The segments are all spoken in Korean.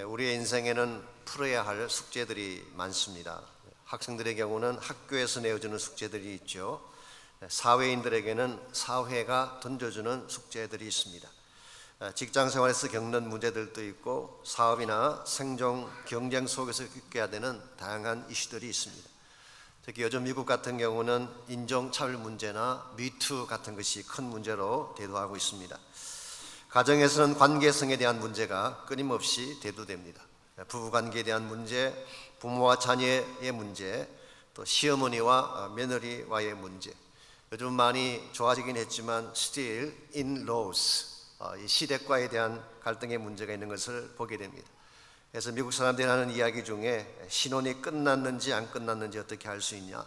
우리의 인생에는 풀어야 할 숙제들이 많습니다. 학생들의 경우는 학교에서 내어주는 숙제들이 있죠. 사회인들에게는 사회가 던져주는 숙제들이 있습니다. 직장 생활에서 겪는 문제들도 있고 사업이나 생존, 경쟁 속에서 겪어야 되는 다양한 이슈들이 있습니다. 특히 요즘 미국 같은 경우는 인종차별 문제나 미투 같은 것이 큰 문제로 대두하고 있습니다. 가정에서는 관계성에 대한 문제가 끊임없이 대두됩니다. 부부관계에 대한 문제, 부모와 자녀의 문제, 또 시어머니와 며느리와의 문제. 요즘 많이 좋아지긴 했지만 still in-laws, 이 시댁과에 대한 갈등의 문제가 있는 것을 보게 됩니다. 그래서 미국 사람들이 하는 이야기 중에 신혼이 끝났는지 안 끝났는지 어떻게 알 수 있냐,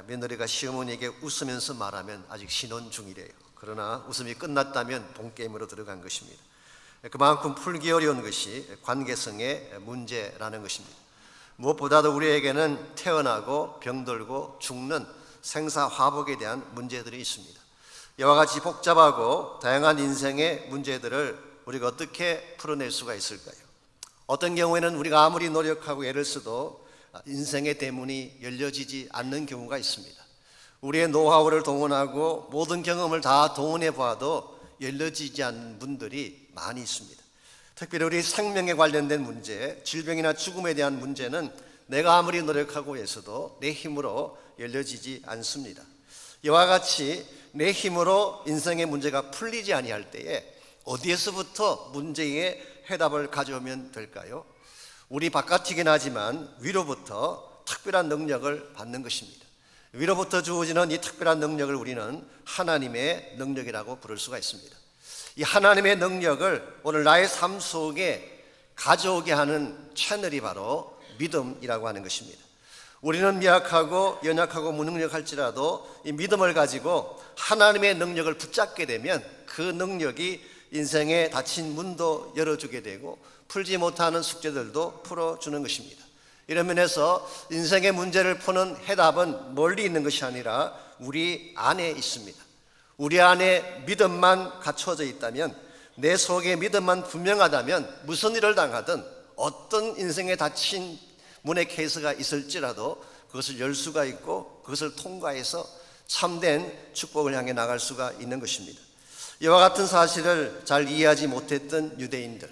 며느리가 시어머니에게 웃으면서 말하면 아직 신혼 중이래요. 그러나 웃음이 끝났다면 본게임으로 들어간 것입니다. 그만큼 풀기 어려운 것이 관계성의 문제라는 것입니다. 무엇보다도 우리에게는 태어나고 병들고 죽는 생사화복에 대한 문제들이 있습니다. 이와 같이 복잡하고 다양한 인생의 문제들을 우리가 어떻게 풀어낼 수가 있을까요? 어떤 경우에는 우리가 아무리 노력하고 애를 써도 인생의 대문이 열려지지 않는 경우가 있습니다. 우리의 노하우를 동원하고 모든 경험을 다 동원해 봐도 열려지지 않는 분들이 많이 있습니다. 특별히 우리 생명에 관련된 문제, 질병이나 죽음에 대한 문제는 내가 아무리 노력하고 해서도 내 힘으로 열려지지 않습니다. 이와 같이 내 힘으로 인생의 문제가 풀리지 아니할 때에 어디에서부터 문제의 해답을 가져오면 될까요? 우리 바깥이긴 하지만 위로부터 특별한 능력을 받는 것입니다. 위로부터 주어지는 이 특별한 능력을 우리는 하나님의 능력이라고 부를 수가 있습니다. 이 하나님의 능력을 오늘 나의 삶 속에 가져오게 하는 채널이 바로 믿음이라고 하는 것입니다. 우리는 미약하고 연약하고 무능력할지라도 이 믿음을 가지고 하나님의 능력을 붙잡게 되면 그 능력이 인생에 닫힌 문도 열어주게 되고 풀지 못하는 숙제들도 풀어주는 것입니다. 이런 면에서 인생의 문제를 푸는 해답은 멀리 있는 것이 아니라 우리 안에 있습니다. 우리 안에 믿음만 갖춰져 있다면, 내 속에 믿음만 분명하다면 무슨 일을 당하든 어떤 인생에 닫힌 문의 케이스가 있을지라도 그것을 열 수가 있고 그것을 통과해서 참된 축복을 향해 나갈 수가 있는 것입니다. 이와 같은 사실을 잘 이해하지 못했던 유대인들,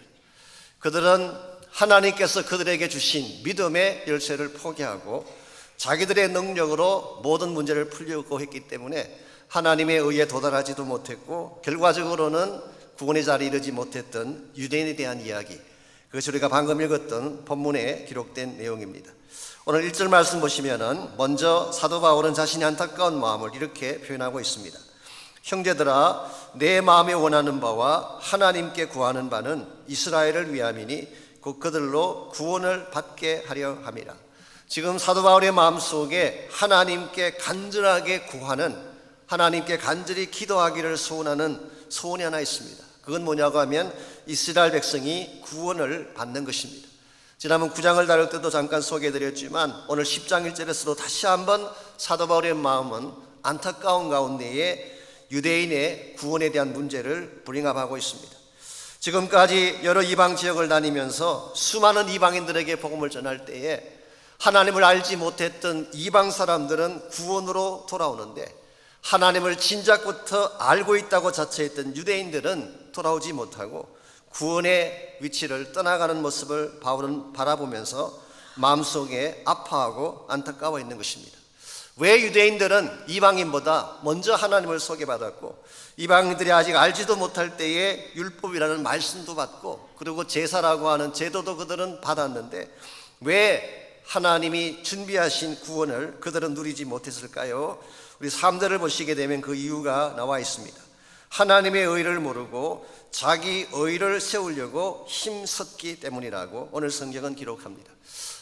그들은 하나님께서 그들에게 주신 믿음의 열쇠를 포기하고 자기들의 능력으로 모든 문제를 풀려고 했기 때문에 하나님의 의에 도달하지도 못했고 결과적으로는 구원의 자리에 이르지 못했던 유대인에 대한 이야기, 그것이 우리가 방금 읽었던 본문에 기록된 내용입니다. 오늘 1절 말씀 보시면은 먼저 사도 바울은 자신의 안타까운 마음을 이렇게 표현하고 있습니다. 형제들아, 내 마음에 원하는 바와 하나님께 구하는 바는 이스라엘을 위함이니 곧 그들로 구원을 받게 하려 함이라. 지금 사도 바울의 마음속에 하나님께 간절하게 구하는, 하나님께 간절히 기도하기를 소원하는 소원이 하나 있습니다. 그건 뭐냐고 하면 이스라엘 백성이 구원을 받는 것입니다. 지난번 9장을 다룰 때도 잠깐 소개해드렸지만 오늘 10장 1절에서도 다시 한번 사도 바울의 마음은 안타까운 가운데에 유대인의 구원에 대한 문제를 브링업하고 있습니다. 지금까지 여러 이방 지역을 다니면서 수많은 이방인들에게 복음을 전할 때에 하나님을 알지 못했던 이방 사람들은 구원으로 돌아오는데 하나님을 진작부터 알고 있다고 자처했던 유대인들은 돌아오지 못하고 구원의 위치를 떠나가는 모습을 바울은 바라보면서 마음속에 아파하고 안타까워 있는 것입니다. 왜 유대인들은 이방인보다 먼저 하나님을 소개받았고 이방인들이 아직 알지도 못할 때에 율법이라는 말씀도 받고 그리고 제사라고 하는 제도도 그들은 받았는데 왜 하나님이 준비하신 구원을 그들은 누리지 못했을까요? 우리 3절을 보시게 되면 그 이유가 나와 있습니다. 하나님의 의를 모르고 자기 의를 세우려고 힘썼기 때문이라고 오늘 성경은 기록합니다.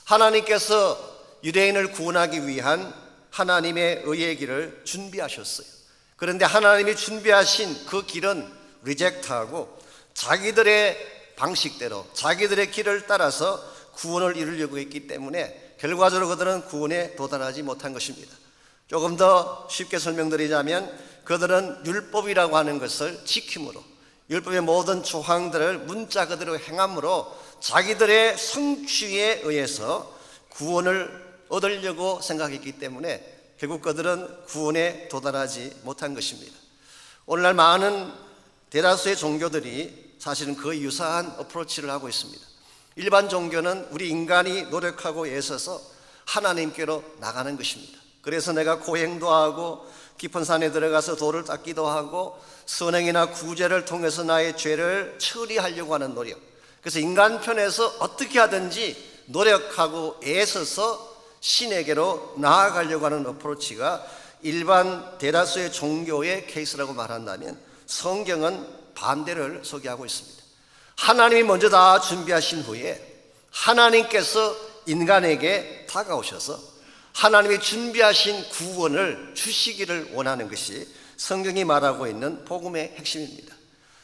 하나님께서 유대인을 구원하기 위한 하나님의 의의 길을 준비하셨어요. 그런데 하나님이 준비하신 그 길은 리젝트하고 자기들의 방식대로 자기들의 길을 따라서 구원을 이루려고 했기 때문에 결과적으로 그들은 구원에 도달하지 못한 것입니다. 조금 더 쉽게 설명드리자면 그들은 율법이라고 하는 것을 지킴으로, 율법의 모든 조항들을 문자 그대로 행함으로 자기들의 성취에 의해서 구원을 얻으려고 생각했기 때문에 결국 그들은 구원에 도달하지 못한 것입니다. 오늘날 많은 대다수의 종교들이 사실은 거의 유사한 어프로치를 하고 있습니다. 일반 종교는 우리 인간이 노력하고 애써서 하나님께로 나가는 것입니다. 그래서 내가 고행도 하고 깊은 산에 들어가서 돌을 닦기도 하고 선행이나 구제를 통해서 나의 죄를 처리하려고 하는 노력, 그래서 인간 편에서 어떻게 하든지 노력하고 애써서 신에게로 나아가려고 하는 어프로치가 일반 대다수의 종교의 케이스라고 말한다면, 성경은 반대를 소개하고 있습니다. 하나님이 먼저 다 준비하신 후에 하나님께서 인간에게 다가오셔서 하나님이 준비하신 구원을 주시기를 원하는 것이 성경이 말하고 있는 복음의 핵심입니다.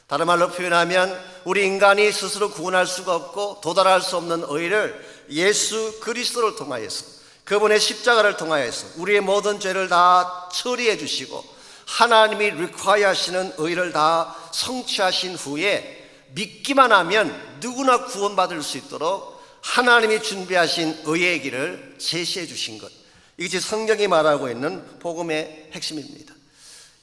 다른 말로 표현하면 우리 인간이 스스로 구원할 수가 없고 도달할 수 없는 의를 예수 그리스도를 통하여서, 그분의 십자가를 통하여서 우리의 모든 죄를 다 처리해 주시고 하나님이 require 하시는 의를 다 성취하신 후에 믿기만 하면 누구나 구원받을 수 있도록 하나님이 준비하신 의의 길을 제시해 주신 것, 이것이 성경이 말하고 있는 복음의 핵심입니다.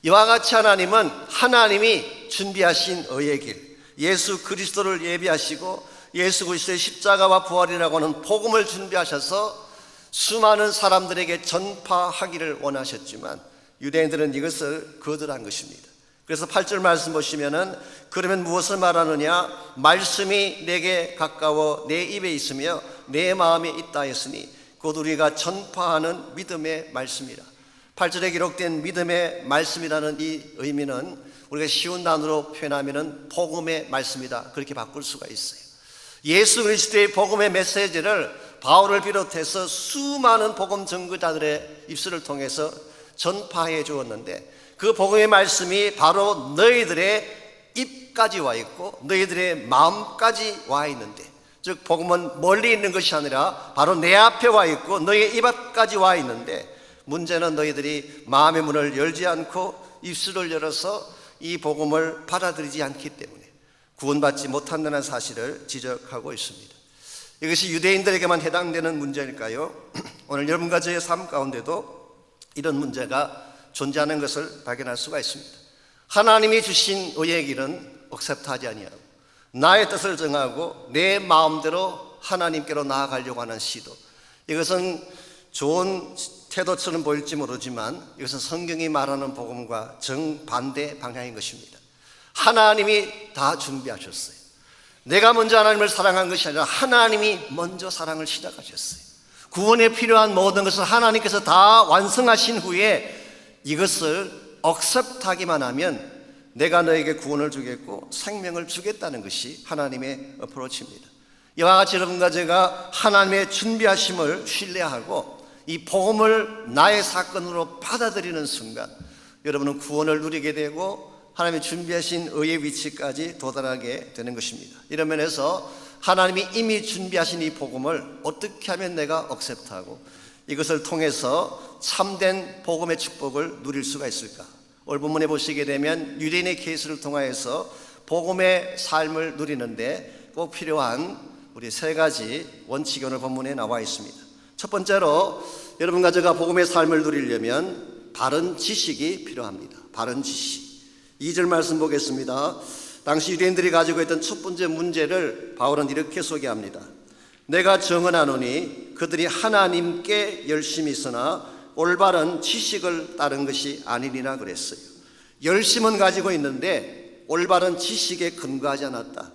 이와 같이 하나님은 하나님이 준비하신 의의 길, 예수 그리스도를 예비하시고 예수 그리스도의 십자가와 부활이라고 하는 복음을 준비하셔서 수많은 사람들에게 전파하기를 원하셨지만 유대인들은 이것을 거절한 것입니다. 그래서 8절 말씀 보시면은 그러면 무엇을 말하느냐, 말씀이 내게 가까워 내 입에 있으며 내 마음에 있다 했으니 곧 우리가 전파하는 믿음의 말씀이라. 8절에 기록된 믿음의 말씀이라는 이 의미는 우리가 쉬운 단어로 표현하면은 복음의 말씀이다, 그렇게 바꿀 수가 있어요. 예수 그리스도의 복음의 메시지를 바울을 비롯해서 수많은 복음 전거자들의 입술을 통해서 전파해 주었는데, 그 복음의 말씀이 바로 너희들의 입까지 와 있고 너희들의 마음까지 와 있는데, 즉 복음은 멀리 있는 것이 아니라 바로 내 앞에 와 있고 너희의 입 앞까지 와 있는데, 문제는 너희들이 마음의 문을 열지 않고 입술을 열어서 이 복음을 받아들이지 않기 때문에 구원받지 못한다는 사실을 지적하고 있습니다. 이것이 유대인들에게만 해당되는 문제일까요? 오늘 여러분과 저의 삶 가운데도 이런 문제가 존재하는 것을 발견할 수가 있습니다. 하나님이 주신 의의 길은 억셉트하지 아니하고 나의 뜻을 정하고 내 마음대로 하나님께로 나아가려고 하는 시도, 이것은 좋은 태도처럼 보일지 모르지만 이것은 성경이 말하는 복음과 정반대 방향인 것입니다. 하나님이 다 준비하셨어요. 내가 먼저 하나님을 사랑한 것이 아니라 하나님이 먼저 사랑을 시작하셨어요. 구원에 필요한 모든 것을 하나님께서 다 완성하신 후에 이것을 억셉트하기만 하면 내가 너에게 구원을 주겠고 생명을 주겠다는 것이 하나님의 어프로치입니다. 이와 같이 여러분과 제가 하나님의 준비하심을 신뢰하고 이 복음을 나의 사건으로 받아들이는 순간 여러분은 구원을 누리게 되고 하나님이 준비하신 의의 위치까지 도달하게 되는 것입니다. 이런 면에서 하나님이 이미 준비하신 이 복음을 어떻게 하면 내가 억셉트하고 이것을 통해서 참된 복음의 축복을 누릴 수가 있을까? 오늘 본문에 보시게 되면 유대인의 케이스를 통하여서 복음의 삶을 누리는데 꼭 필요한 우리 세 가지 원칙이 오늘 본문에 나와 있습니다. 첫 번째로 여러분과 제가 복음의 삶을 누리려면 바른 지식이 필요합니다. 바른 지식. 2절 말씀 보겠습니다. 당시 유대인들이 가지고 있던 첫 번째 문제를 바울은 이렇게 소개합니다. 내가 정언하노니 그들이 하나님께 열심히 있으나 올바른 지식을 따른 것이 아니니라 그랬어요. 열심은 가지고 있는데 올바른 지식에 근거하지 않았다.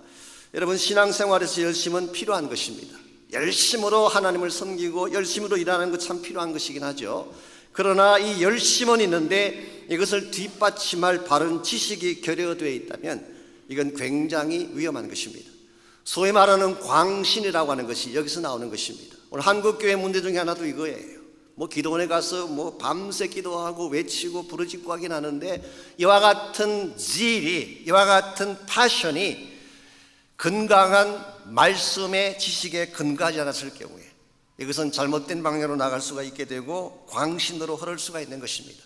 여러분, 신앙생활에서 열심은 필요한 것입니다. 열심으로 하나님을 섬기고 열심으로 일하는 것 참 필요한 것이긴 하죠. 그러나 이 열심은 있는데 이것을 뒷받침할 바른 지식이 결여되어 있다면 이건 굉장히 위험한 것입니다. 소위 말하는 광신이라고 하는 것이 여기서 나오는 것입니다. 오늘 한국교회 문제 중에 하나도 이거예요. 기도원에 가서 밤새 기도하고 외치고 부르짖고 하긴 하는데 이와 같은 질이, 이와 같은 패션이 건강한 말씀의 지식에 근거하지 않았을 경우에 이것은 잘못된 방향으로 나갈 수가 있게 되고 광신으로 흐를 수가 있는 것입니다.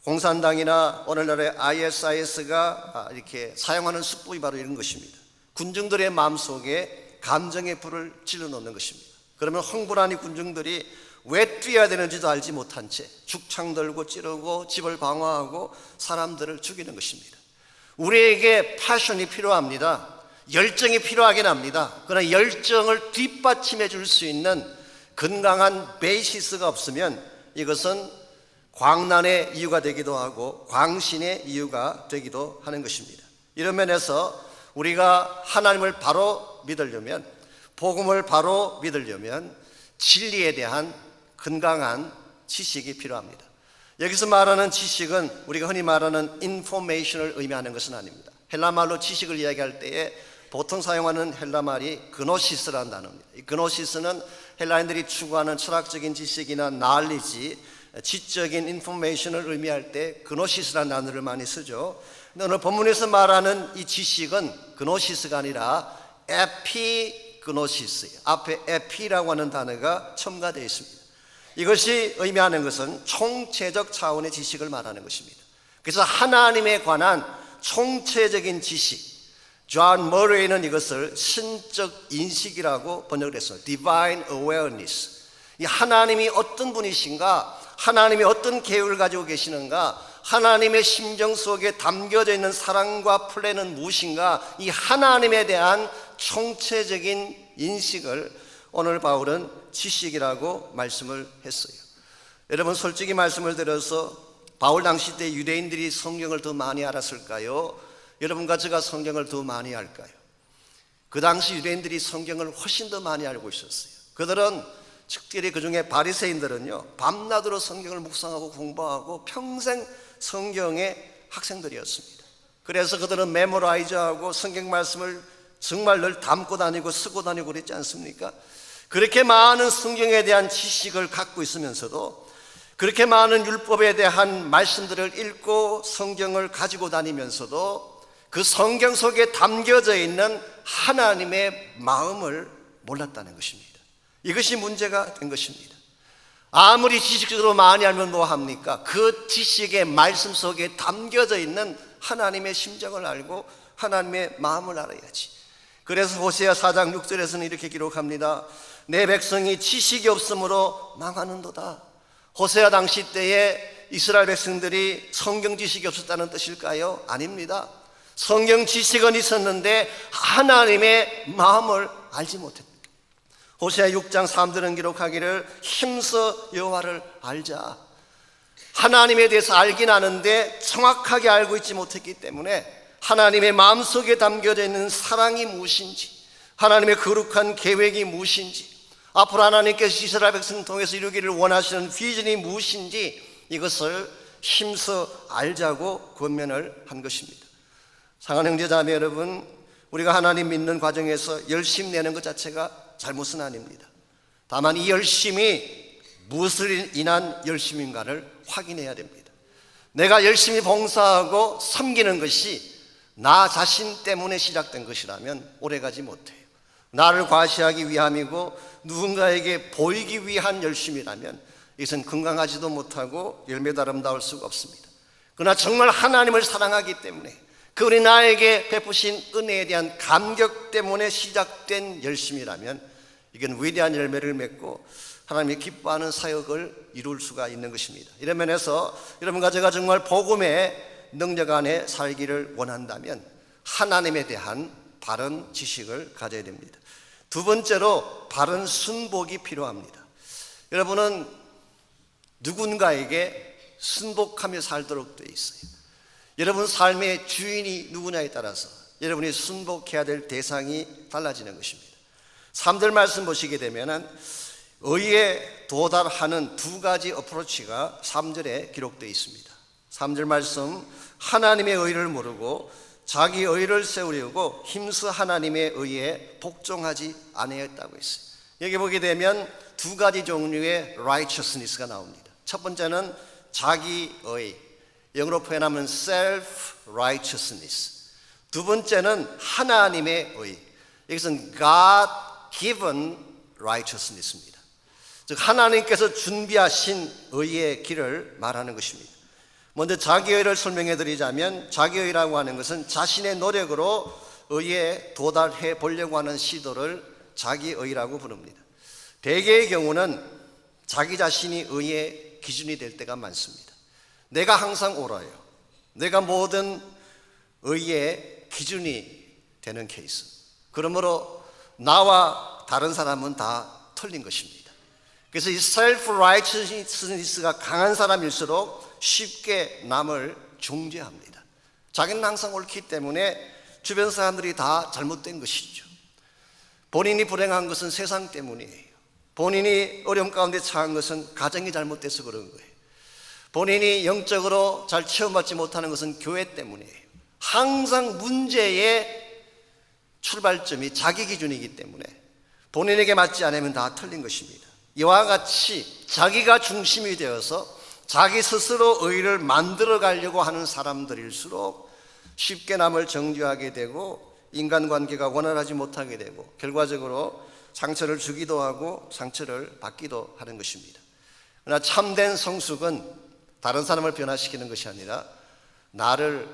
공산당이나 오늘날의 ISIS가 이렇게 사용하는 수법이 바로 이런 것입니다. 군중들의 마음속에 감정의 불을 질러넣는 것입니다. 그러면 흥분한 이 군중들이 왜 뛰어야 되는지도 알지 못한 채 죽창 들고 찌르고 집을 방어하고 사람들을 죽이는 것입니다. 우리에게 패션이 필요합니다. 열정이 필요하긴 합니다. 그러나 열정을 뒷받침해 줄 수 있는 건강한 베이시스가 없으면 이것은 광란의 이유가 되기도 하고 광신의 이유가 되기도 하는 것입니다. 이런 면에서 우리가 하나님을 바로 믿으려면, 복음을 바로 믿으려면 진리에 대한 건강한 지식이 필요합니다. 여기서 말하는 지식은 우리가 흔히 말하는 인포메이션을 의미하는 것은 아닙니다. 헬라말로 지식을 이야기할 때에 보통 사용하는 헬라말이 그노시스라는 단어입니다. 이 그노시스는 헬라인들이 추구하는 철학적인 지식이나 knowledge, 지적인 인포메이션을 의미할 때 그노시스라는 단어를 많이 쓰죠. 근데 오늘 본문에서 말하는 이 지식은 그노시스가 아니라 에피그노시스예요. 앞에 에피라고 하는 단어가 첨가되어 있습니다. 이것이 의미하는 것은 총체적 차원의 지식을 말하는 것입니다. 그래서 하나님에 관한 총체적인 지식, 존 머레이는 이것을 신적 인식이라고 번역을 했어요. Divine Awareness. 이 하나님이 어떤 분이신가, 하나님이 어떤 계획을 가지고 계시는가, 하나님의 심정 속에 담겨져 있는 사랑과 플랜은 무엇인가, 이 하나님에 대한 총체적인 인식을 오늘 바울은 지식이라고 말씀을 했어요. 여러분, 솔직히 말씀을 드려서 바울 당시 때 유대인들이 성경을 더 많이 알았을까요? 여러분과 제가 성경을 더 많이 알까요? 그 당시 유대인들이 성경을 훨씬 더 많이 알고 있었어요. 그들은 특별히 그 중에 바리새인들은요, 밤낮으로 성경을 묵상하고 공부하고 평생 성경의 학생들이었습니다. 그래서 그들은 메모라이즈하고 성경 말씀을 정말 늘 담고 다니고 쓰고 다니고 그랬지 않습니까? 그렇게 많은 성경에 대한 지식을 갖고 있으면서도, 그렇게 많은 율법에 대한 말씀들을 읽고 성경을 가지고 다니면서도 그 성경 속에 담겨져 있는 하나님의 마음을 몰랐다는 것입니다. 이것이 문제가 된 것입니다. 아무리 지식적으로 많이 알면 뭐합니까? 그 지식의 말씀 속에 담겨져 있는 하나님의 심정을 알고 하나님의 마음을 알아야지. 그래서 호세아 4장 6절에서는 이렇게 기록합니다. 내 백성이 지식이 없으므로 망하는도다. 호세아 당시 때에 이스라엘 백성들이 성경 지식이 없었다는 뜻일까요? 아닙니다. 성경 지식은 있었는데 하나님의 마음을 알지 못했다. 호세아 6장 3절은 기록하기를 힘써 여호와를 알자. 하나님에 대해서 알긴 아는데 정확하게 알고 있지 못했기 때문에 하나님의 마음속에 담겨져 있는 사랑이 무엇인지, 하나님의 거룩한 계획이 무엇인지, 앞으로 하나님께서 이스라엘 백성 통해서 이루기를 원하시는 비전이 무엇인지 이것을 힘써 알자고 권면을 한 것입니다. 사랑하는 형제자매 여러분, 우리가 하나님 믿는 과정에서 열심 내는 것 자체가 잘못은 아닙니다. 다만 이 열심이 무엇을 인한 열심인가를 확인해야 됩니다. 내가 열심히 봉사하고 섬기는 것이 나 자신 때문에 시작된 것이라면 오래가지 못해요. 나를 과시하기 위함이고 누군가에게 보이기 위한 열심이라면 이것은 건강하지도 못하고 열매도 아름다울 수가 없습니다. 그러나 정말 하나님을 사랑하기 때문에 그분이 나에게 베푸신 은혜에 대한 감격 때문에 시작된 열심이라면 이건 위대한 열매를 맺고 하나님이 기뻐하는 사역을 이룰 수가 있는 것입니다. 이런 면에서 여러분과 제가 정말 복음의 능력 안에 살기를 원한다면 하나님에 대한 바른 지식을 가져야 됩니다. 두 번째로 바른 순복이 필요합니다. 여러분은 누군가에게 순복하며 살도록 되어 있어요. 여러분 삶의 주인이 누구냐에 따라서 여러분이 순복해야 될 대상이 달라지는 것입니다. 3절 말씀 보시게 되면 의에 도달하는 두 가지 어프로치가 3절에 기록되어 있습니다. 3절 말씀, 하나님의 의를 모르고 자기 의를 세우려고 힘써 하나님의 의에 복종하지 아니했다고 했어요. 여기 보게 되면 두 가지 종류의 righteousness가 나옵니다. 첫 번째는 자기 의, 영어로 표현하면 self-righteousness. 두 번째는 하나님의 의, 여기서는 God-given righteousness입니다. 즉 하나님께서 준비하신 의의 길을 말하는 것입니다. 먼저 자기의를 설명해 드리자면, 자기의라고 하는 것은 자신의 노력으로 의에 도달해 보려고 하는 시도를 자기의라고 부릅니다. 대개의 경우는 자기 자신이 의의 기준이 될 때가 많습니다. 내가 항상 옳아요. 내가 모든 의의 기준이 되는 케이스. 그러므로 나와 다른 사람은 다 틀린 것입니다. 그래서 이 self-righteousness가 강한 사람일수록 쉽게 남을 중재합니다. 자기는 항상 옳기 때문에 주변 사람들이 다 잘못된 것이죠. 본인이 불행한 것은 세상 때문이에요. 본인이 어려움 가운데 처한 것은 가정이 잘못돼서 그런 거예요. 본인이 영적으로 잘 체험받지 못하는 것은 교회 때문이에요. 항상 문제의 출발점이 자기 기준이기 때문에 본인에게 맞지 않으면 다 틀린 것입니다. 이와 같이 자기가 중심이 되어서 자기 스스로 의를 만들어 가려고 하는 사람들일수록 쉽게 남을 정죄하게 되고 인간관계가 원활하지 못하게 되고 결과적으로 상처를 주기도 하고 상처를 받기도 하는 것입니다. 그러나 참된 성숙은 다른 사람을 변화시키는 것이 아니라 나를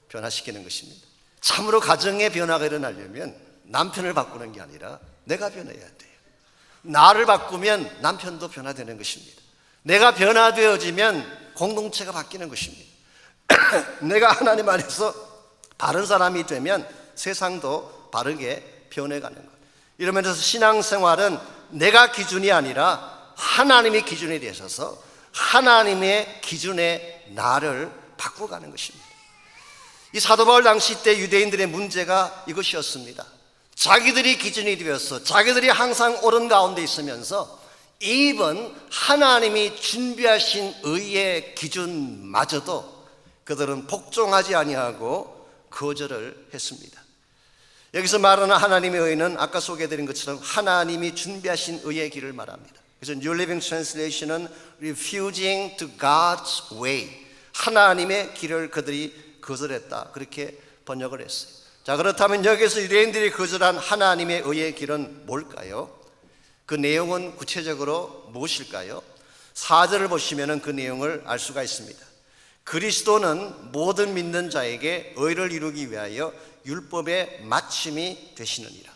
변화시키는 것입니다. 참으로 가정의 변화가 일어나려면 남편을 바꾸는 게 아니라 내가 변해야 돼요. 나를 바꾸면 남편도 변화되는 것입니다. 내가 변화되어지면 공동체가 바뀌는 것입니다. 내가 하나님 안에서 바른 사람이 되면 세상도 바르게 변해가는 것. 이런 면에서 신앙생활은 내가 기준이 아니라 하나님이 기준이 되셔서 하나님의 기준에 나를 바꿔가는 것입니다. 이 사도 바울 당시 때 유대인들의 문제가 이것이었습니다. 자기들이 기준이 되어서 자기들이 항상 옳은 가운데 있으면서 이번 하나님이 준비하신 의의 기준마저도 그들은 복종하지 아니하고 거절을 했습니다. 여기서 말하는 하나님의 의는 아까 소개해드린 것처럼 하나님이 준비하신 의의 길을 말합니다. 그래서 New Living Translation은 refusing to God's way, 하나님의 길을 그들이 거절했다, 그렇게 번역을 했어요. 자, 그렇다면 여기서 유대인들이 거절한 하나님의 의의 길은 뭘까요? 그 내용은 구체적으로 무엇일까요? 4절을 보시면 그 내용을 알 수가 있습니다. 그리스도는 모든 믿는 자에게 의를 이루기 위하여 율법의 마침이 되시느니라.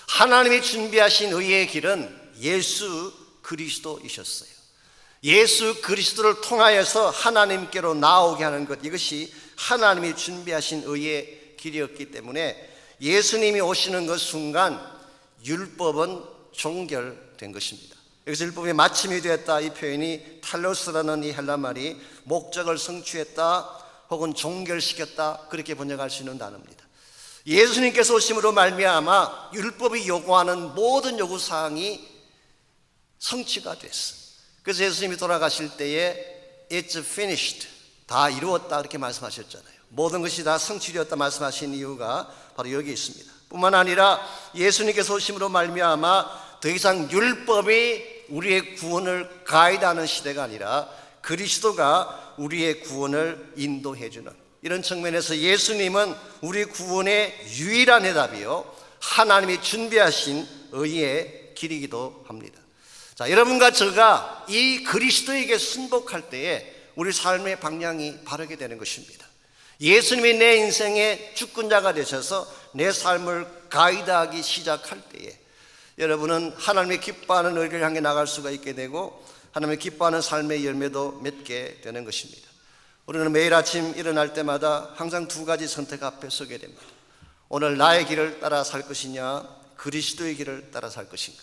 하나님이 준비하신 의의 길은 예수 그리스도이셨어요. 예수 그리스도를 통하여서 하나님께로 나오게 하는 것, 이것이 하나님이 준비하신 의의 길이었기 때문에 예수님이 오시는 그 순간 율법은 종결된 것입니다. 여기서 율법의 마침이 되었다, 이 표현이 탈로스라는 이 헬라 말이 목적을 성취했다 혹은 종결시켰다, 그렇게 번역할 수 있는 단어입니다. 예수님께서 오심으로 말미암아 율법이 요구하는 모든 요구사항이 성취가 됐어. 그래서 예수님이 돌아가실 때에 It's finished, 다 이루었다, 그렇게 말씀하셨잖아요. 모든 것이 다 성취되었다 말씀하신 이유가 바로 여기 있습니다. 뿐만 아니라 예수님께서 오심으로 말미암아 더 이상 율법이 우리의 구원을 가이드하는 시대가 아니라 그리스도가 우리의 구원을 인도해주는, 이런 측면에서 예수님은 우리 구원의 유일한 해답이요 하나님이 준비하신 의의 길이기도 합니다. 자, 여러분과 제가 이 그리스도에게 순복할 때에 우리 삶의 방향이 바르게 되는 것입니다. 예수님이 내 인생의 주권자가 되셔서 내 삶을 가이드하기 시작할 때에 여러분은 하나님의 기뻐하는 의를 향해 나갈 수가 있게 되고 하나님의 기뻐하는 삶의 열매도 맺게 되는 것입니다. 우리는 매일 아침 일어날 때마다 항상 두 가지 선택 앞에 서게 됩니다. 오늘 나의 길을 따라 살 것이냐, 그리스도의 길을 따라 살 것인가.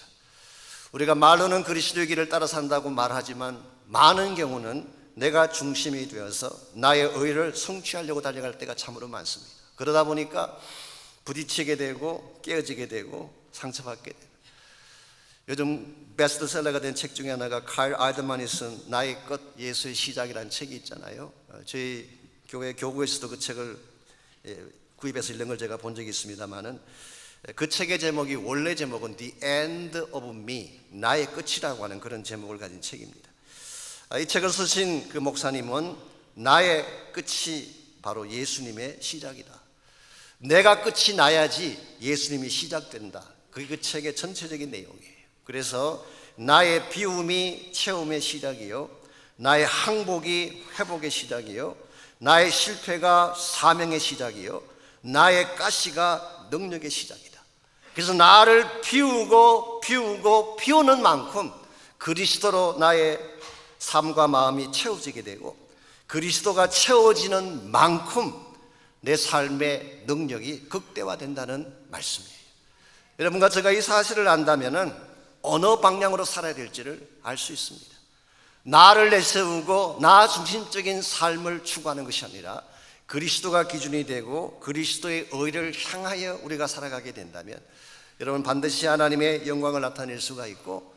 우리가 말로는 그리스도의 길을 따라 산다고 말하지만 많은 경우는 내가 중심이 되어서 나의 의를 성취하려고 달려갈 때가 참으로 많습니다. 그러다 보니까 부딪히게 되고 깨어지게 되고 상처받게 됩니다. 요즘 베스트셀러가 된 책 중에 하나가 칼 아이드만이 쓴 나의 끝 예수의 시작이라는 책이 있잖아요. 저희 교회 교구에서도 그 책을 구입해서 읽는 걸 제가 본 적이 있습니다만은 그 책의 제목이 원래 제목은 The End of Me, 나의 끝이라고 하는 그런 제목을 가진 책입니다. 이 책을 쓰신 그 목사님은 나의 끝이 바로 예수님의 시작이다. 내가 끝이 나야지 예수님이 시작된다. 그게 그 책의 전체적인 내용이에요. 그래서 나의 비움이 체험의 시작이요, 나의 항복이 회복의 시작이요, 나의 실패가 사명의 시작이요 나의 가시가 능력의 시작이다. 그래서 나를 비우는 만큼 그리스도로 나의 삶과 마음이 채워지게 되고 그리스도가 채워지는 만큼 내 삶의 능력이 극대화된다는 말씀이에요. 여러분과 제가 이 사실을 안다면 어느 방향으로 살아야 될지를 알 수 있습니다. 나를 내세우고 나 중심적인 삶을 추구하는 것이 아니라 그리스도가 기준이 되고 그리스도의 의를 향하여 우리가 살아가게 된다면 여러분 반드시 하나님의 영광을 나타낼 수가 있고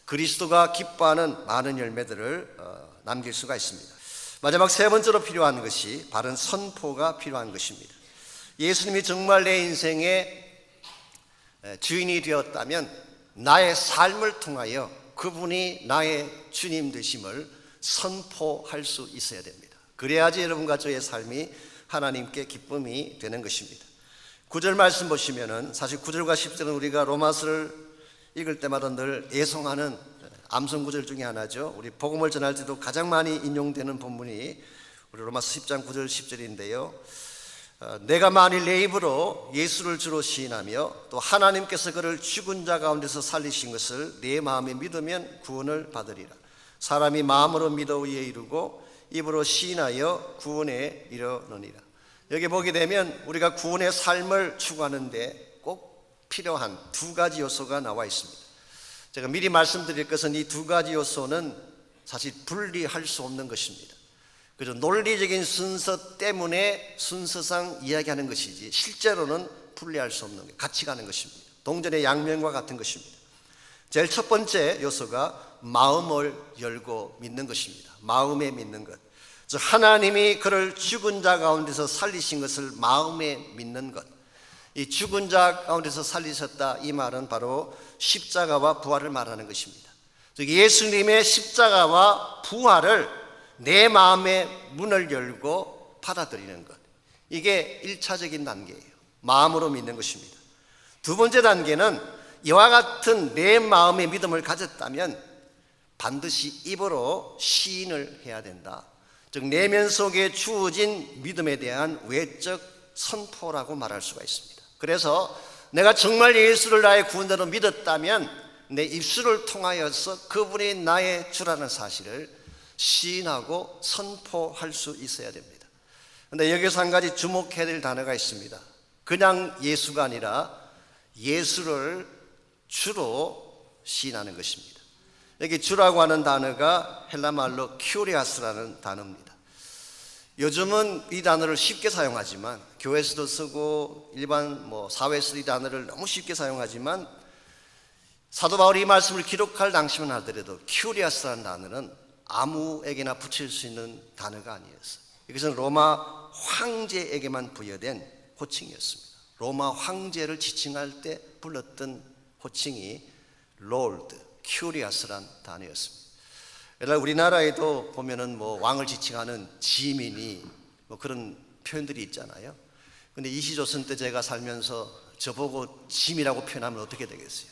그리스도가 기뻐하는 많은 열매들을 남길 수가 있습니다. 마지막 세 번째로 필요한 것이 바른 선포가 필요한 것입니다. 예수님이 정말 내 인생의 주인이 되었다면 나의 삶을 통하여 그분이 나의 주님 되심을 선포할 수 있어야 됩니다. 그래야지 여러분과 저의 삶이 하나님께 기쁨이 되는 것입니다. 9절 말씀 보시면은 사실 9절과 10절은 우리가 로마서를 읽을 때마다 늘 애송하는 암송 구절 중에 하나죠. 우리 복음을 전할 때도 가장 많이 인용되는 본문이 우리 로마서 10장 9절 10절인데요. 내가 만일 내 입으로 예수를 주로 시인하며 또 하나님께서 그를 죽은 자 가운데서 살리신 것을 내 마음에 믿으면 구원을 받으리라. 사람이 마음으로 믿어 의에 이르고 입으로 시인하여 구원에 이르느니라. 여기 보게 되면 우리가 구원의 삶을 추구하는데 꼭 필요한 두 가지 요소가 나와 있습니다. 제가 미리 말씀드릴 것은 이 두 가지 요소는 사실 분리할 수 없는 것입니다. 그래서 논리적인 순서 때문에 순서상 이야기하는 것이지 실제로는 분리할 수 없는 거예요. 같이 가는 것입니다. 동전의 양면과 같은 것입니다. 제일 첫 번째 요소가 마음을 열고 믿는 것입니다. 마음에 믿는 것. 즉 하나님이 그를 죽은 자 가운데서 살리신 것을 마음에 믿는 것. 이 죽은 자 가운데서 살리셨다 이 말은 바로 십자가와 부활을 말하는 것입니다. 즉 예수님의 십자가와 부활을 내 마음의 문을 열고 받아들이는 것. 이게 1차적인 단계예요. 마음으로 믿는 것입니다. 두 번째 단계는 이와 같은 내 마음의 믿음을 가졌다면 반드시 입으로 시인을 해야 된다. 즉 내면 속에 주어진 믿음에 대한 외적 선포라고 말할 수가 있습니다. 그래서 내가 정말 예수를 나의 구원자로 믿었다면 내 입술을 통하여서 그분이 나의 주라는 사실을 시인하고 선포할 수 있어야 됩니다. 그런데 여기서 한 가지 주목해야 될 단어가 있습니다. 그냥 예수가 아니라 예수를 주로 시인하는 것입니다. 여기 주라고 하는 단어가 헬라말로 큐리아스라는 단어입니다. 요즘은 이 단어를 쉽게 사용하지만 교회에서도 쓰고 일반 사회에서 이 단어를 너무 쉽게 사용하지만 사도 바울이 이 말씀을 기록할 당시만 하더라도 큐리아스라는 단어는 아무에게나 붙일 수 있는 단어가 아니었어요. 이것은 로마 황제에게만 부여된 호칭이었습니다. 로마 황제를 지칭할 때 불렀던 호칭이 롤드, 큐리아스란 단어였습니다. 우리나라에도 보면은 왕을 지칭하는 지민이 그런 표현들이 있잖아요. 근데 이시조선 때 제가 살면서 저보고 짐이라고 표현하면 어떻게 되겠어요?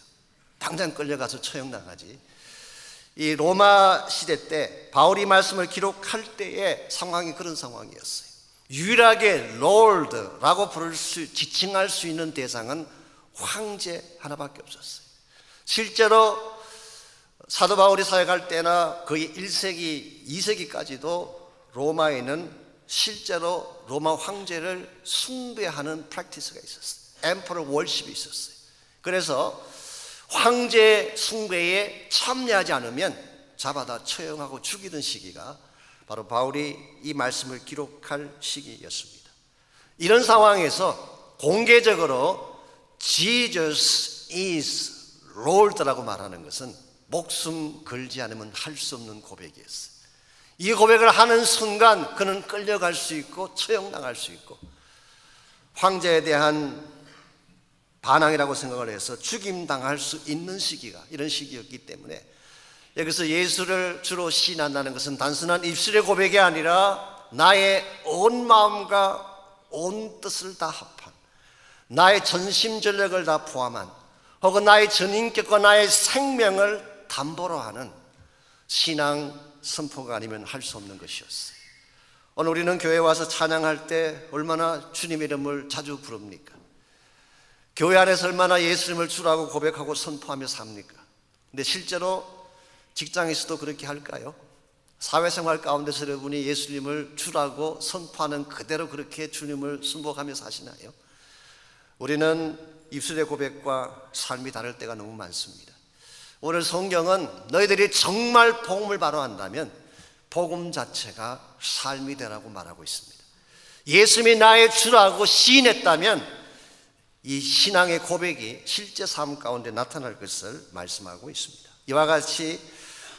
당장 끌려가서 처형당하지. 이 로마 시대 때 바울이 말씀을 기록할 때의 상황이 그런 상황이었어요. 유일하게 롤드라고 지칭할 수 있는 대상은 황제 하나밖에 없었어요. 실제로 사도 바울이 사역할 때나 거의 1세기, 2세기까지도 로마에는 실제로 로마 황제를 숭배하는 프랙티스가 있었어요. 엠퍼러 월십이 있었어요. 그래서 황제 숭배에 참여하지 않으면 잡아다 처형하고 죽이던 시기가 바로 바울이 이 말씀을 기록할 시기였습니다. 이런 상황에서 공개적으로 Jesus is Lord라고 말하는 것은 목숨 걸지 않으면 할 수 없는 고백이었어요. 이 고백을 하는 순간 그는 끌려갈 수 있고 처형당할 수 있고 황제에 대한 반항이라고 생각을 해서 죽임당할 수 있는 시기가 이런 시기였기 때문에 여기서 예수를 주로 시인한다는 것은 단순한 입술의 고백이 아니라 나의 온 마음과 온 뜻을 다 합한 나의 전심전력을 다 포함한 혹은 나의 전인격과 나의 생명을 담보로 하는 신앙 선포가 아니면 할 수 없는 것이었어요. 오늘 우리는 교회 와서 찬양할 때 얼마나 주님의 이름을 자주 부릅니까? 교회 안에서 얼마나 예수님을 주라고 고백하고 선포하며 삽니까? 근데 실제로 직장에서도 그렇게 할까요? 사회생활 가운데서 여러분이 예수님을 주라고 선포하는 그대로 그렇게 주님을 순복하며 사시나요? 우리는 입술의 고백과 삶이 다를 때가 너무 많습니다. 오늘 성경은 너희들이 정말 복음을 발언한다면 복음 자체가 삶이 되라고 말하고 있습니다. 예수님이 나의 주라고 시인했다면 이 신앙의 고백이 실제 삶 가운데 나타날 것을 말씀하고 있습니다. 이와 같이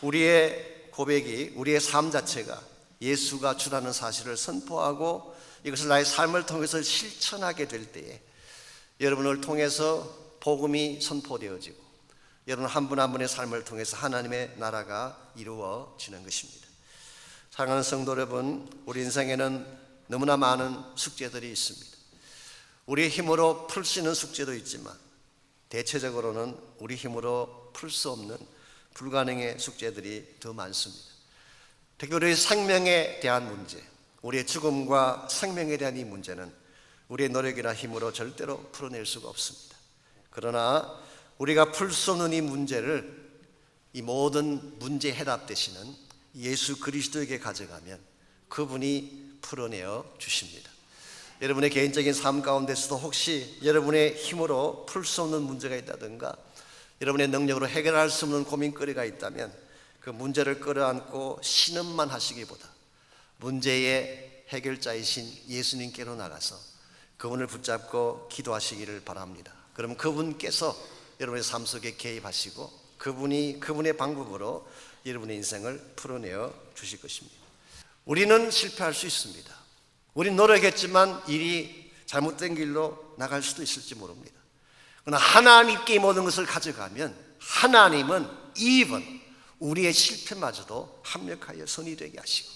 우리의 고백이, 우리의 삶 자체가 예수가 주라는 사실을 선포하고 이것을 나의 삶을 통해서 실천하게 될 때에 여러분을 통해서 복음이 선포되어지고 여러분 한 분 한 분의 삶을 통해서 하나님의 나라가 이루어지는 것입니다. 사랑하는 성도 여러분, 우리 인생에는 너무나 많은 숙제들이 있습니다. 우리의 힘으로 풀 수 있는 숙제도 있지만 대체적으로는 우리 힘으로 풀 수 없는 불가능의 숙제들이 더 많습니다. 특히 우리의 생명에 대한 문제, 우리의 죽음과 생명에 대한 이 문제는 우리의 노력이나 힘으로 절대로 풀어낼 수가 없습니다. 그러나 우리가 풀 수 없는 이 문제를 이 모든 문제 해답 되시는 예수 그리스도에게 가져가면 그분이 풀어내어 주십니다. 여러분의 개인적인 삶 가운데서도 혹시 여러분의 힘으로 풀 수 없는 문제가 있다든가 여러분의 능력으로 해결할 수 없는 고민거리가 있다면 그 문제를 끌어안고 신음만 하시기보다 문제의 해결자이신 예수님께로 나가서 그분을 붙잡고 기도하시기를 바랍니다. 그러면 그분께서 여러분의 삶 속에 개입하시고 그분의 방법으로 여러분의 인생을 풀어내어 주실 것입니다. 우리는 실패할 수 있습니다. 우리는 노력했지만 일이 잘못된 길로 나갈 수도 있을지 모릅니다. 그러나 하나님께 이 모든 것을 가져가면 하나님은 even 우리의 실패마저도 합력하여 선이 되게 하시고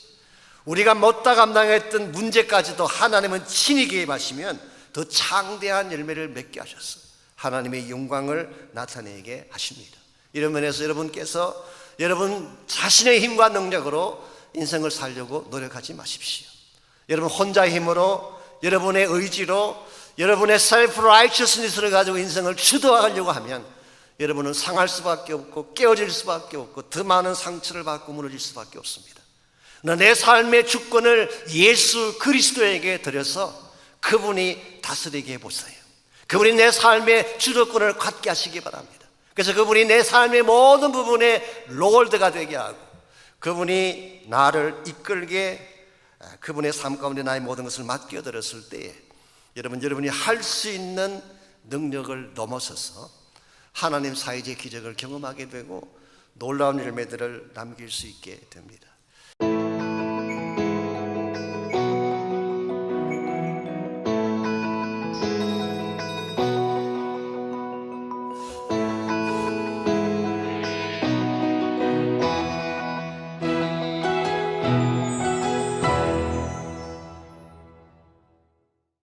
우리가 못다 감당했던 문제까지도 하나님은 친히 개입하시면 더 창대한 열매를 맺게 하셔서 하나님의 영광을 나타내게 하십니다. 이런 면에서 여러분께서 여러분 자신의 힘과 능력으로 인생을 살려고 노력하지 마십시오. 여러분 혼자의 힘으로 여러분의 의지로 여러분의 self-righteousness를 가지고 인생을 주도하려고 하면 여러분은 상할 수밖에 없고 깨어질 수밖에 없고 더 많은 상처를 받고 무너질 수밖에 없습니다. 내 삶의 주권을 예수 그리스도에게 드려서 그분이 다스리게 해보세요. 그분이 내 삶의 주도권을 갖게 하시기 바랍니다. 그래서 그분이 내 삶의 모든 부분에 롤드가 되게 하고 그분이 나를 이끌게 그분의 삶 가운데 나의 모든 것을 맡겨드렸을 때에 여러분이 할 수 있는 능력을 넘어서서 하나님 사이의 기적을 경험하게 되고 놀라운 열매들을 남길 수 있게 됩니다.